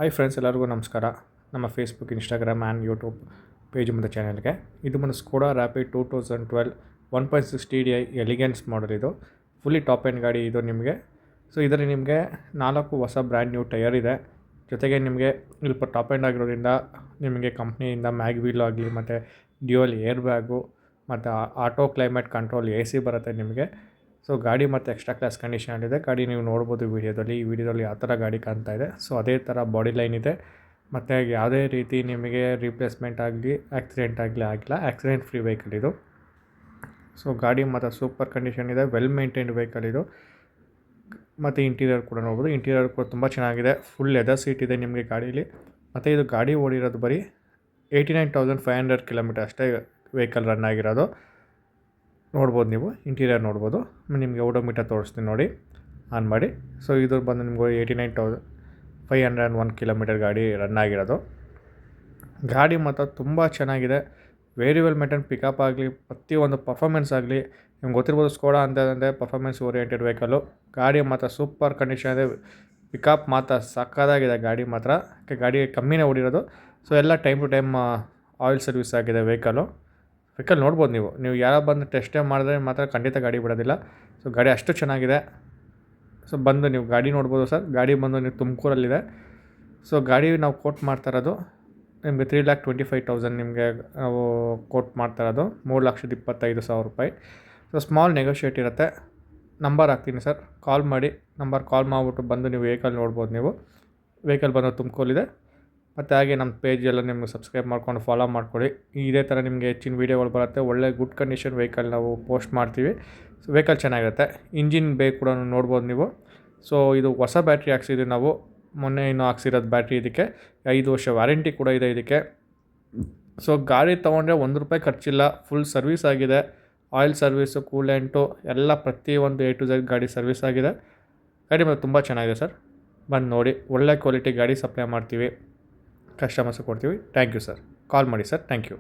Hi friends, ಎಲ್ಲರಿಗೂ ನಮಸ್ಕಾರ. ನಮ್ಮ Facebook, Instagram and YouTube page ಮತ್ತು ಚಾನಲ್ಗೆ ಇದು ಬಂದು ಸ್ಕೋಡಾ ರ್ಯಾಪಿಡ್ 2012 1.6 TDI ಎಲಿಗೆನ್ಸ್ ಮಾಡಲ್. ಇದು ಫುಲ್ಲಿ ಟಾಪ್ ಎಂಡ್ ಗಾಡಿ ಇದು ನಿಮಗೆ. ಸೊ ಇದರಲ್ಲಿ ನಿಮಗೆ 4 ಹೊಸ ಬ್ರ್ಯಾಂಡ್ ನ್ಯೂ ಟೈರ್ ಇದೆ. ಜೊತೆಗೆ ನಿಮಗೆ ಸ್ವಲ್ಪ ಟಾಪ್ ಎಂಡ್ ಆಗಿರೋದ್ರಿಂದ ನಿಮಗೆ ಕಂಪ್ನಿಯಿಂದ ಮ್ಯಾಗ್ ವೀಲ್ ಆಗಲಿ ಮತ್ತು ಡ್ಯುಯಲ್ ಏರ್ ಬ್ಯಾಗು ಮತ್ತು ಆಟೋ ಕ್ಲೈಮೇಟ್ ಕಂಟ್ರೋಲ್ AC ಬರುತ್ತೆ ನಿಮಗೆ. ಸೊ ಗಾಡಿ ಮತ್ತು ಎಕ್ಸ್ಟ್ರಾ ಕ್ಲಾಸ್ ಕಂಡೀಷನಲ್ಲಿದೆ. ಗಾಡಿ ನೀವು ನೋಡ್ಬೋದು ಈ ವಿಡಿಯೋದಲ್ಲಿ ಯಾವ ಥರ ಗಾಡಿ ಕಾಣ್ತಾ ಇದೆ. ಸೊ ಅದೇ ಥರ ಬಾಡಿ ಲೈನ್ ಇದೆ ಮತ್ತು ಯಾವುದೇ ರೀತಿ ನಿಮಗೆ ರೀಪ್ಲೇಸ್ಮೆಂಟ್ ಆಗಲಿ ಆಕ್ಸಿಡೆಂಟ್ ಆಗಲಿ ಆಗಿಲ್ಲ. ಆಕ್ಸಿಡೆಂಟ್ ಫ್ರೀ ವೆಹಿಕಲ್ ಇದು. ಸೊ ಗಾಡಿ ಮತ್ತು ಸೂಪರ್ ಕಂಡೀಷನ್ ಇದೆ, ವೆಲ್ ಮೇಂಟೈನ್ಡ್ ವೆಹಿಕಲ್ ಇದು. ಮತ್ತು ಇಂಟೀರಿಯರ್ ಕೂಡ ನೋಡ್ಬೋದು. ಇಂಟೀರಿಯರ್ ಕೂಡ ತುಂಬ ಚೆನ್ನಾಗಿದೆ. ಫುಲ್ ಲೆದರ್ ಸೀಟ್ ಇದೆ ನಿಮಗೆ ಗಾಡೀಲಿ. ಮತ್ತು ಇದು ಗಾಡಿ ಓಡಿರೋದು ಬರೀ 89,500 ಕಿಲೋಮೀಟರ್ ಅಷ್ಟೇ ವೆಹಿಕಲ್ ರನ್ ಆಗಿರೋದು. ನೋಡ್ಬೋದು, ನೀವು ಇಂಟೀರಿಯರ್ ನೋಡ್ಬೋದು. ನಿಮಗೆ ಓಡೋಮೀಟರ್ ತೋರಿಸ್ತೀನಿ ನೋಡಿ, ಆನ್ ಮಾಡಿ. ಸೊ ಇದು ಬಂದು ನಿಮ್ಗೆ 89,501 ಕಿಲೋಮೀಟರ್ ಗಾಡಿ ರನ್ ಆಗಿರೋದು. ಗಾಡಿ ಮಾತ್ರ ತುಂಬ ಚೆನ್ನಾಗಿದೆ. Very well maintain. ಪಿಕಪ್ ಆಗಲಿ, ಪ್ರತಿಯೊಂದು ಪರ್ಫಾರ್ಮೆನ್ಸ್ ಆಗಲಿ, ನಿಮ್ಗೆ ಗೊತ್ತಿರ್ಬೋದು ಸ್ಕೋಡಾ ಅಂತಂದರೆ ಪರ್ಫಾರ್ಮೆನ್ಸ್ ಓರಿಯೆಂಟೆಡ್ ವೆಹಿಕಲ್ಲು. ಗಾಡಿ ಮಾತ್ರ ಸೂಪರ್ ಕಂಡೀಷನ್ ಇದೆ. ಪಿಕಪ್ ಮಾತ್ರ ಸಕ್ಕತ್ತಾಗಿದೆ ಗಾಡಿ ಮಾತ್ರ. ಗಾಡಿ ಕಮ್ಮಿನೇ ಓಡಿರೋದು. ಸೊ ಎಲ್ಲ time to time oil service ಆಗಿದೆ ವೆಹಿಕಲ್ ನೋಡ್ಬೋದು. ನೀವು ಯಾರೋ ಬಂದು ಟೆಸ್ಟ್ ಟೈಮ್ ಮಾಡಿದ್ರೆ ಮಾತ್ರ ಖಂಡಿತ ಗಾಡಿ ಬಿಡೋದಿಲ್ಲ. ಸೊ ಗಾಡಿ ಅಷ್ಟು ಚೆನ್ನಾಗಿದೆ. ಸೊ ಬಂದು ನೀವು ಗಾಡಿ ನೋಡ್ಬೋದು ಸರ್. ಗಾಡಿ ಬಂದು ನೀವು ತುಮಕೂರಲ್ಲಿದೆ. ಸೊ ಗಾಡಿ ನಾವು ಕೋಟ್ ಮಾಡ್ತಾ ಇರೋದು ನಿಮಗೆ 3,25,000 ನಿಮಗೆ ನಾವು ಕೋಟ್ ಮಾಡ್ತಾ ಇರೋದು 3,25,000 ರೂಪಾಯಿ. ಸೊ ಸ್ಮಾಲ್ ನೆಗೋಷಿಯೇಟ್ ಇರುತ್ತೆ. ನಂಬರ್ ಹಾಕ್ತೀನಿ ಸರ್, ಕಾಲ್ ಮಾಡಿ. ಕಾಲ್ ಮಾಡಿಬಿಟ್ಟು ಬಂದು ನೀವು ವೆಹಿಕಲ್ ನೋಡ್ಬೋದು. ನೀವು ವೆಹಿಕಲ್ ಬಂದು ತುಮಕೂರಿದೆ. ಮತ್ತು ಹಾಗೆ ನಮ್ಮ ಪೇಜೆಲ್ಲ ನಿಮ್ಗೆ ಸಬ್ಸ್ಕ್ರೈಬ್ ಮಾಡ್ಕೊಂಡು ಫಾಲೋ ಮಾಡ್ಕೊಳ್ಳಿ. ಇದೇ ಥರ ನಿಮಗೆ ಹೆಚ್ಚಿನ ವೀಡಿಯೋಗಳು ಬರುತ್ತೆ. ಒಳ್ಳೆ ಗುಡ್ ಕಂಡೀಷನ್ ವೆಹಿಕಲ್ ನಾವು ಪೋಸ್ಟ್ ಮಾಡ್ತೀವಿ. ಸೊ ವೆಹಿಕಲ್ ಚೆನ್ನಾಗಿರುತ್ತೆ. ಇಂಜಿನ್ ಬೇಕ್ ಕೂಡ ನೋಡ್ಬೋದು ನೀವು. ಸೊ ಇದು ಹೊಸ ಬ್ಯಾಟ್ರಿ ಹಾಕ್ಸಿದ್ವಿ ನಾವು, ಮೊನ್ನೆ ಇನ್ನೂ ಹಾಕ್ಸಿರೋದು ಬ್ಯಾಟ್ರಿ. ಇದಕ್ಕೆ 5 ವರ್ಷ ವ್ಯಾರಂಟಿ ಕೂಡ ಇದೆ ಇದಕ್ಕೆ. ಸೊ ಗಾಡಿ ತೊಗೊಂಡ್ರೆ ₹1 ಖರ್ಚಿಲ್ಲ. ಫುಲ್ ಸರ್ವಿಸ್ ಆಗಿದೆ. ಆಯಿಲ್ ಸರ್ವಿಸು, ಕೂಲೆಂಟು ಎಲ್ಲ ಪ್ರತಿಯೊಂದು A to Z ಗಾಡಿ ಸರ್ವಿಸ್ ಆಗಿದೆ. ಗಾಡಿ ಮತ್ತು ತುಂಬ ಚೆನ್ನಾಗಿದೆ ಸರ್. ಬಂದು ನೋಡಿ. ಒಳ್ಳೆ ಕ್ವಾಲಿಟಿ ಗಾಡಿ ಸಪ್ಲೈ ಮಾಡ್ತೀವಿ, ಕಸ್ಟಮರ್ಸ್ ಕೊಡ್ತೀವಿ. Thank you sir. ಕಾಲ್ ಮಾಡಿ ಸರ್. Thank you.